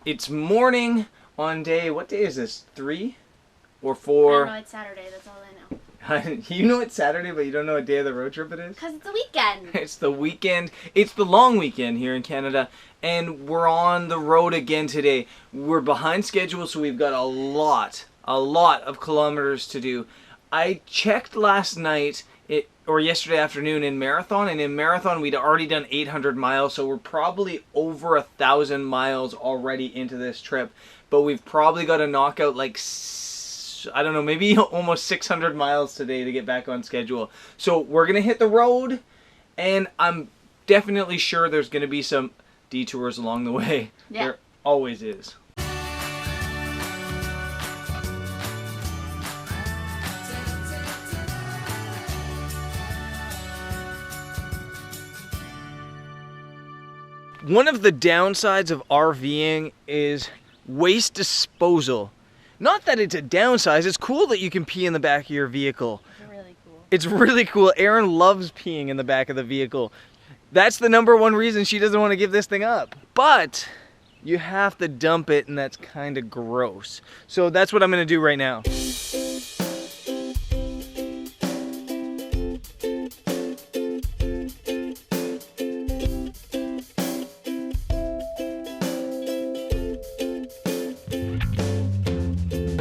It's morning on day, what day is this? 3 or 4? I don't know, it's Saturday, that's all I know. You know it's Saturday, but you don't know what day of the road trip it is? Because it's the weekend. It's the weekend. It's the long weekend here in Canada, and we're on the road again today. We're behind schedule, so we've got a lot of kilometers to do. I checked last night, or yesterday afternoon in Marathon, and in Marathon we'd already done 800 miles, so we're probably over 1,000 miles already into this trip. But we've probably got to knock out like, I don't know, maybe almost 600 miles today to get back on schedule. So we're going to hit the road, and I'm definitely sure there's going to be some detours along the way. Yeah. There always is. One of the downsides of RVing is waste disposal. Not that it's a downside, it's cool that you can pee in the back of your vehicle. It's really cool. It's really cool. Erin loves peeing in the back of the vehicle. That's the #1 reason she doesn't want to give this thing up. But you have to dump it, and that's kind of gross. So that's what I'm going to do right now.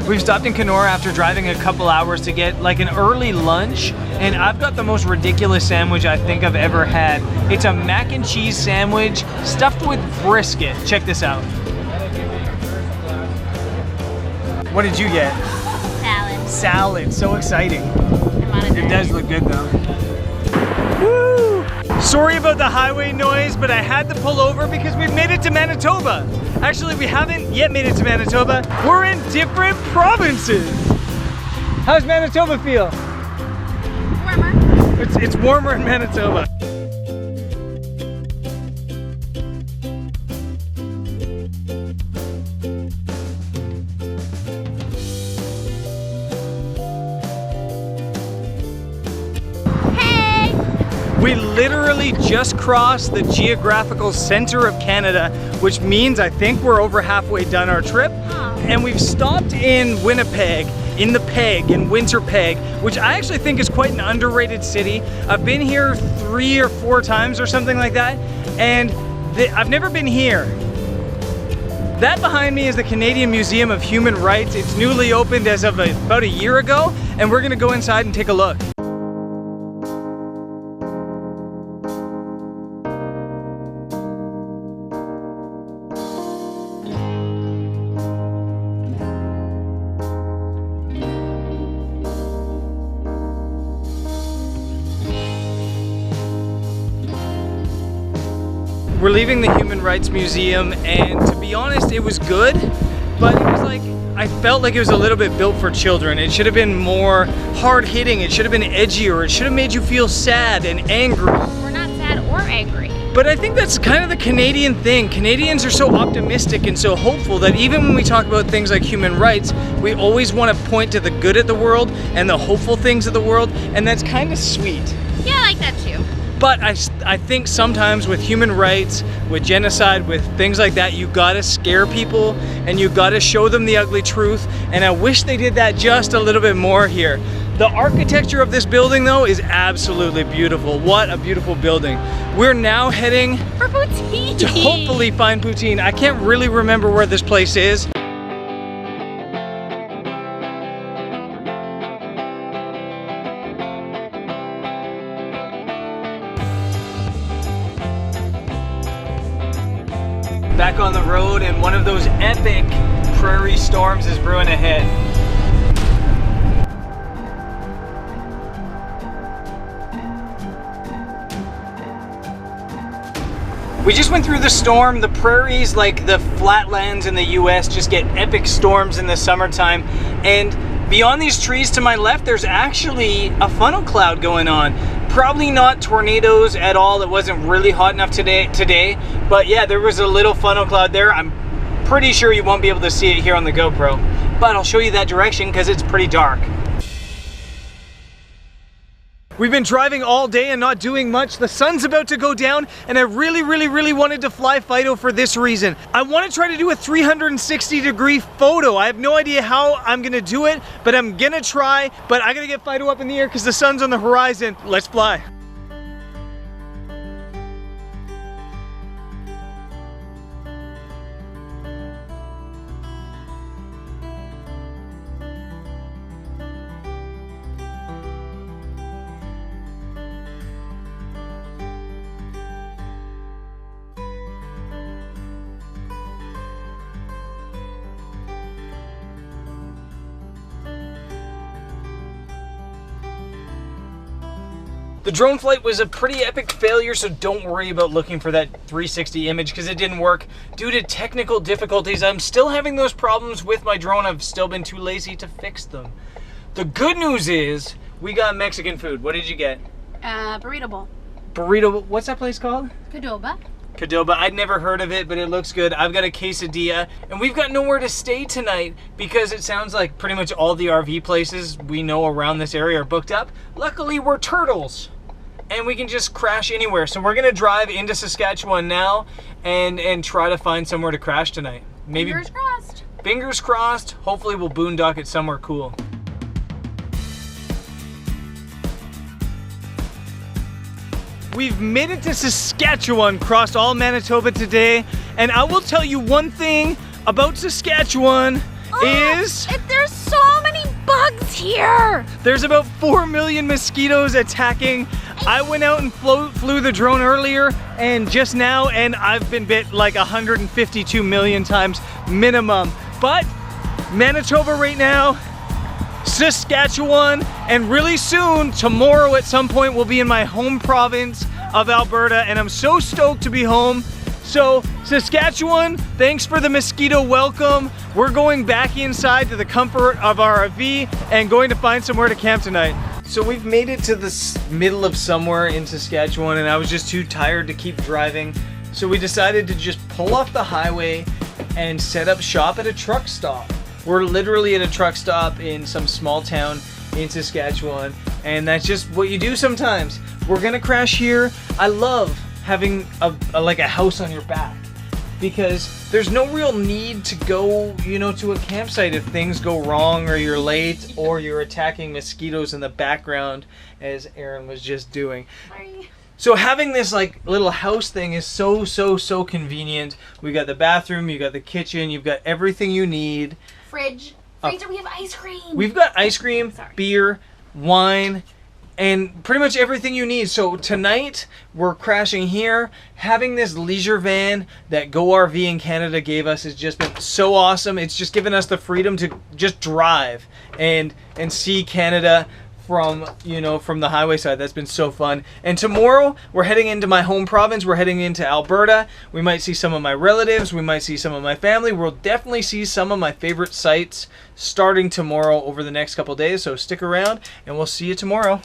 We've stopped in Kenora after driving a couple hours to get like an early lunch, and I've got the most ridiculous sandwich I think I've ever had. It's a mac and cheese sandwich stuffed with brisket. Check this out. What did you get? Salad. Salad. So exciting. It does look good though. Woo! Sorry about the highway noise, but I had to pull over because we've made it to Manitoba. Actually, we haven't yet made it to Manitoba. We're in different provinces. How's Manitoba feel? Warmer. It's warmer in Manitoba. We literally just crossed the geographical center of Canada, which means I think we're over halfway done our trip. And we've stopped in Winnipeg, in Winterpeg, which I actually think is quite an underrated city. I've been here 3 or 4 times or something like that, and I've never been here. That behind me is the Canadian Museum of Human Rights. It's newly opened as of about a year ago, and we're gonna go inside and take a look. We're leaving the Human Rights Museum, and to be honest, it was good, but it was like, I felt like it was a little bit built for children. It should have been more hard-hitting, it should have been edgier, it should have made you feel sad and angry. We're not sad or angry. But I think that's kind of the Canadian thing. Canadians are so optimistic and so hopeful that even when we talk about things like human rights, we always want to point to the good of the world and the hopeful things of the world, and that's kind of sweet. Yeah, I like that too. But I think sometimes with human rights, with genocide, with things like that, you gotta scare people and you gotta show them the ugly truth, and I wish they did that just a little bit more here. The architecture of this building though is absolutely beautiful. What a beautiful building. We're now heading for poutine to hopefully find poutine. I can't really remember where this place is. Back on the road, and one of those epic prairie storms is brewing ahead. We just went through the storm. The prairies, like the flatlands in the US, just get epic storms in the summertime. And beyond these trees to my left, there's actually a funnel cloud going on. Probably not tornadoes at all. It wasn't really hot enough today, but yeah, there was a little funnel cloud there. I'm pretty sure you won't be able to see it here on the GoPro, but I'll show you that direction because it's pretty dark. We've been driving all day and not doing much. The sun's about to go down, and I really wanted to fly Fido for this reason. I want to try to do a 360-degree photo. I have no idea how I'm gonna do it, but I'm gonna try. But I gotta get Fido up in the air because the sun's on the horizon. Let's fly. The drone flight was a pretty epic failure, so don't worry about looking for that 360 image because it didn't work due to technical difficulties. I'm still having those problems with my drone. I've still been too lazy to fix them. The good news is we got Mexican food. What did you get? Burrito bowl. Burrito, what's that place called? Cadoba. Cadoba. I'd never heard of it, but it looks good. I've got a quesadilla, and we've got nowhere to stay tonight because it sounds like pretty much all the RV places we know around this area are booked up. Luckily, we're turtles, and we can just crash anywhere. So we're gonna drive into Saskatchewan now and try to find somewhere to crash tonight. Maybe Fingers crossed. Fingers crossed. Hopefully we'll boondock it somewhere cool. We've made it to Saskatchewan, crossed all Manitoba today, and I will tell you one thing about Saskatchewan is there's so many bugs here. There's about 4 million mosquitoes attacking. I went out and flew the drone earlier and just now, and I've been bit like 152 million times minimum. But Manitoba right now, Saskatchewan, and really soon, tomorrow at some point, we'll be in my home province of Alberta, and I'm so stoked to be home. So Saskatchewan, thanks for the mosquito welcome. We're going back inside to the comfort of our RV and going to find somewhere to camp tonight. So we've made it to the middle of somewhere in Saskatchewan, and I was just too tired to keep driving. So we decided to just pull off the highway and set up shop at a truck stop. We're literally at a truck stop in some small town in Saskatchewan, and that's just what you do sometimes. We're gonna crash here. I love having like a house on your back because there's no real need to go, you know, to a campsite if things go wrong or you're late or you're attacking mosquitoes in the background as Aaron was just doing. Sorry. So having this like little house thing is so convenient. We got the bathroom, you got the kitchen, you've got everything you need. Fridge. Freezer, we have ice cream. We've got ice cream, beer, wine, and pretty much everything you need. So tonight we're crashing here. Having this leisure van that GORVing Canada gave us has just been so awesome. It's just given us the freedom to just drive and see Canada from, you know, from the highway side. That's been so fun. And tomorrow we're heading into my home province. We're heading into Alberta. We might see some of my relatives. We might see some of my family. We'll definitely see some of my favorite sites starting tomorrow over the next couple days. So stick around and we'll see you tomorrow.